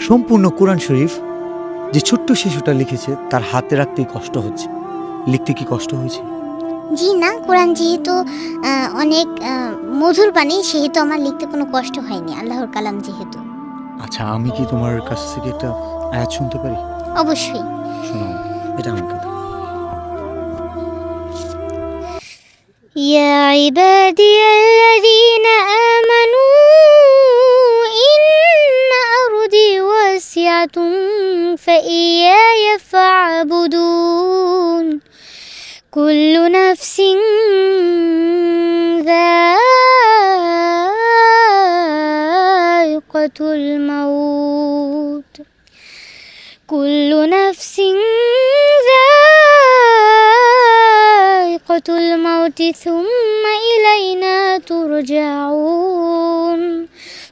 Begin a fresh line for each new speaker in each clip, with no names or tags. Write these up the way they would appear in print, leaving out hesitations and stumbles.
সম্পূর্ণ কোরআন শরীফ যে ছোট্ট শিশুটা লিখেছে তার হাতে রাখতেই কষ্ট হচ্ছে। লিখতে কি কষ্ট হয়েছে?
জি না, কোরআন যেহেতু অনেক মধুর বাণী, সেহেতু আমার লিখতে কোনো কষ্ট হয়নি, আল্লাহর কালাম যেহেতু।
আচ্ছা, আমি কি তোমার কাছ থেকে একটা আয়াত শুনতে পারি?
অবশ্যই।
শোনাও, এটা আমাকে দাও।
ইয়া ইবাদিয়াল্লাযীনা আমানু ইন্না আরদি ওয়াসিআতুন ফাইয়ায়া ফা'বুদুন কুল্লু নাফসিন যায়িকাতুল মাউত কুল্লু নাফসিন যায়িকাতুল মাউতি সুম্মা ইলাইনা তুরজাউন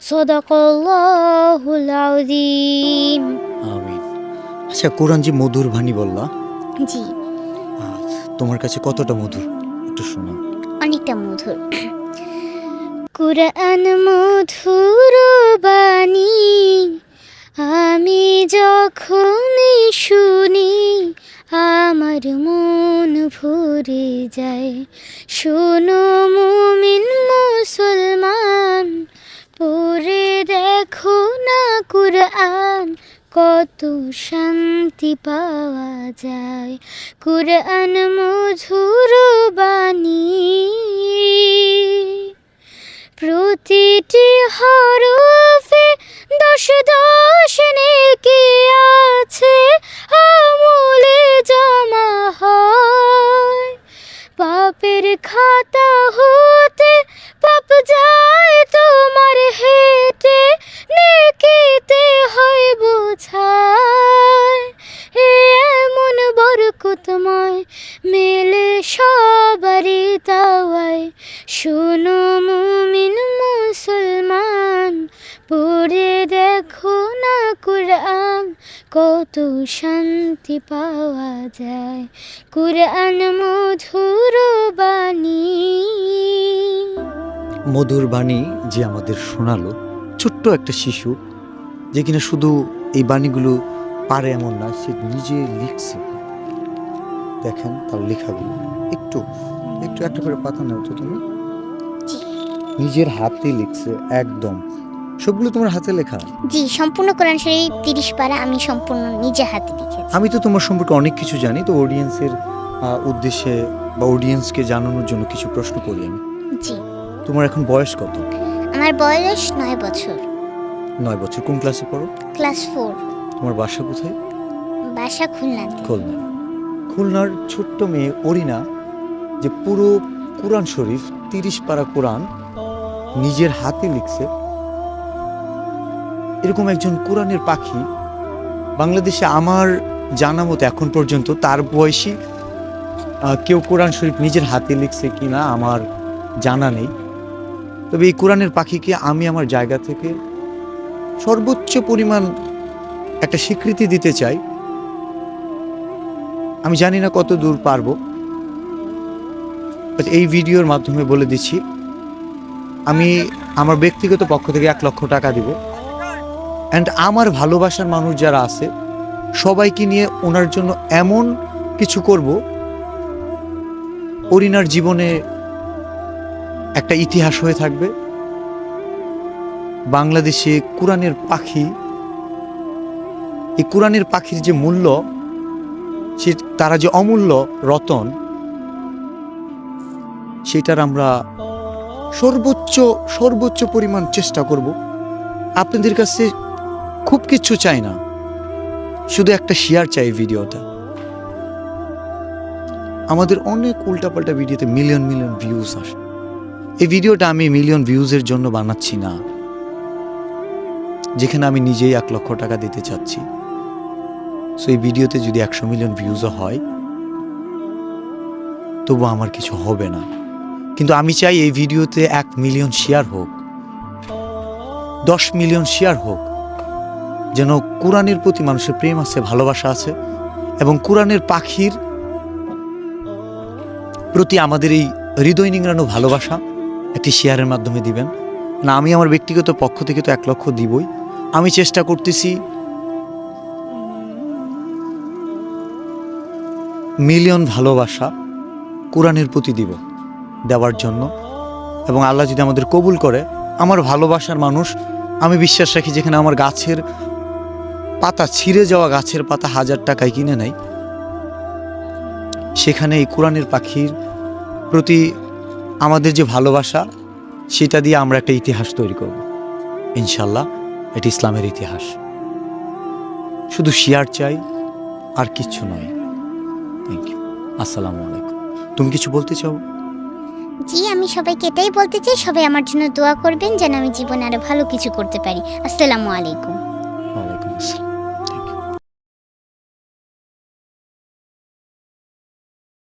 সাদাকাল্লাহুল আযীম।
আমিন। আচ্ছা, কোরআন যে মধুর বাণী বললা,
জি,
তোমার কাছে কতটা মধুর একটু শোনাও।
অনেকটা মধুর। কুরআন মধুর বাণী, আমি যখনই শুনি আমার মন ভরে যায়। শোনো মুমিন মুসলমান, পড়ে দেখো না কুরআন, কত শান্তি পাওয়া যায়। কুরআন মধুর বাণী, প্রতিটি হরফে 10 নেকি আছে, আমলে জমা হয়। পাপের খাতা হতে পাপ যায় তোমার হেঁটে, নেকিতে হয় বোঝায়। এমন বরকতময় মেলে সবারই তাওয়ায়। শোনো মুমিন মুসলমান, পড়ে দেখো না কুরআন, কত শান্তি পাওয়া যায়। কুরআন মধুর বাণী।
মধুর বাণী যে আমাদের শোনালো, ছোট্ট একটা শিশু যে কিনা শুধু এই বাণীগুলো পারে এমন না, সে নিজে লিখছে। দেখেন তার লেখাগুলো, একটু একটু একটা করে পাতা নাও তো তুমি। নিজের হাতে লিখছে, একদম সবগুলো তোমার হাতে লেখা।
জি, সম্পূর্ণ কোরআন শরীফ 30 পারা আমি সম্পূর্ণ নিজে হাতে লিখেছি।
আমি তো তোমার সম্পর্কে অনেক কিছু জানি, তো অডিয়েন্সের উদ্দেশ্যে বা অডিয়েন্সকে জানানোর জন্য কিছু প্রশ্ন করি আমি।
জি,
তোমার এখন বয়স কত?
আমার বয়স 9 বছর।
9 বছর। কোন ক্লাসে পড়ো?
ক্লাস 4।
তোমার বাসা কোথায়?
বাসা খুলনাতে।
খুলনা। খুলনার ছোট্ট মেয়ে অরিনা যে পুরো কোরআন শরীফ 30 পারা কোরআন নিজের হাতে লিখছে, এরকম একজন কোরআনের পাখি বাংলাদেশে আমার জানা মতো এখন পর্যন্ত তার বয়সী কেউ কোরআন শরীফ নিজের হাতে লিখছে কিনা আমার জানা নেই। তবে এই কোরআনের পাখিকে আমি আমার জায়গা থেকে সর্বোচ্চ পরিমাণ একটা স্বীকৃতি দিতে চাই। আমি জানি না কত দূর পারবো, এই ভিডিওর মাধ্যমে বলে দিচ্ছি, আমি আমার ব্যক্তিগত পক্ষ থেকে 1 লক্ষ টাকা দিব। অ্যান্ড আমার ভালোবাসার মানুষ যারা আছে সবাইকে নিয়ে ওনার জন্য এমন কিছু করব, অরিনার জীবনে একটা ইতিহাস হয়ে থাকবে। বাংলাদেশে কোরআনের পাখি, এই কোরআনের পাখির যে মূল্য, সে তারা যে অমূল্য রতন, সেটার আমরা সর্বোচ্চ পরিমাণ চেষ্টা করব। আপনাদের কাছে খুব কিছু চাই না, শুধু একটা শেয়ার চাই ভিডিওটা। আমাদের অনেক উল্টাপাল্টা ভিডিওতে মিলিয়ন ভিউজ আসে। এই ভিডিওটা আমি মিলিয়ন ভিউজের জন্য বানাচ্ছি না, যেখানে আমি নিজেই 1 লক্ষ টাকা দিতে চাচ্ছি। সো এই ভিডিওতে যদি 100 মিলিয়ন ভিউজও হয় তবু আমার কিছু হবে না, কিন্তু আমি চাই এই ভিডিওতে 1 মিলিয়ন শেয়ার হোক, 10 মিলিয়ন শেয়ার হোক, যেন কোরআনের প্রতি মানুষের প্রেম আছে, ভালোবাসা আছে, এবং কোরআনের পাখির প্রতি আমাদের এই হৃদয় নিংড়ানো ভালোবাসা একটি শেয়ারের মাধ্যমে দিবেন না। আমি আমার ব্যক্তিগত পক্ষ থেকে তো 1 লক্ষ দিবই। আমি চেষ্টা করতেছি মিলিয়ন ভালোবাসা কোরআনের প্রতি দিব, দেওয়ার জন্য। এবং আল্লাহ যদি আমাদের কবুল করে, আমার ভালোবাসার মানুষ, আমি বিশ্বাস রাখি যেখানে আমার গাছের পাতা, ছিঁড়ে যাওয়া গাছের পাতা 1000 টাকায় কিনে নেয়, সেখানে এই কোরআনের পাখির প্রতি আমাদের যে ভালোবাসা, সেটা দিয়ে আমরা একটা ইতিহাস তৈরি করব ইনশাল্লাহ। এটি ইসলামের ইতিহাস। শুধু শেয়ার চাই, আর কিচ্ছু নয়। Thank you. আসসালামু আলাইকুম। তুমি কিছু বলতে চাও?
জি, আমি সবাইকে এটাই বলতে চাই, সবাই আমার জন্য দোয়া করবেন যেন আমি জীবনে আরো ভালো কিছু করতে পারি। আসসালামু আলাইকুম।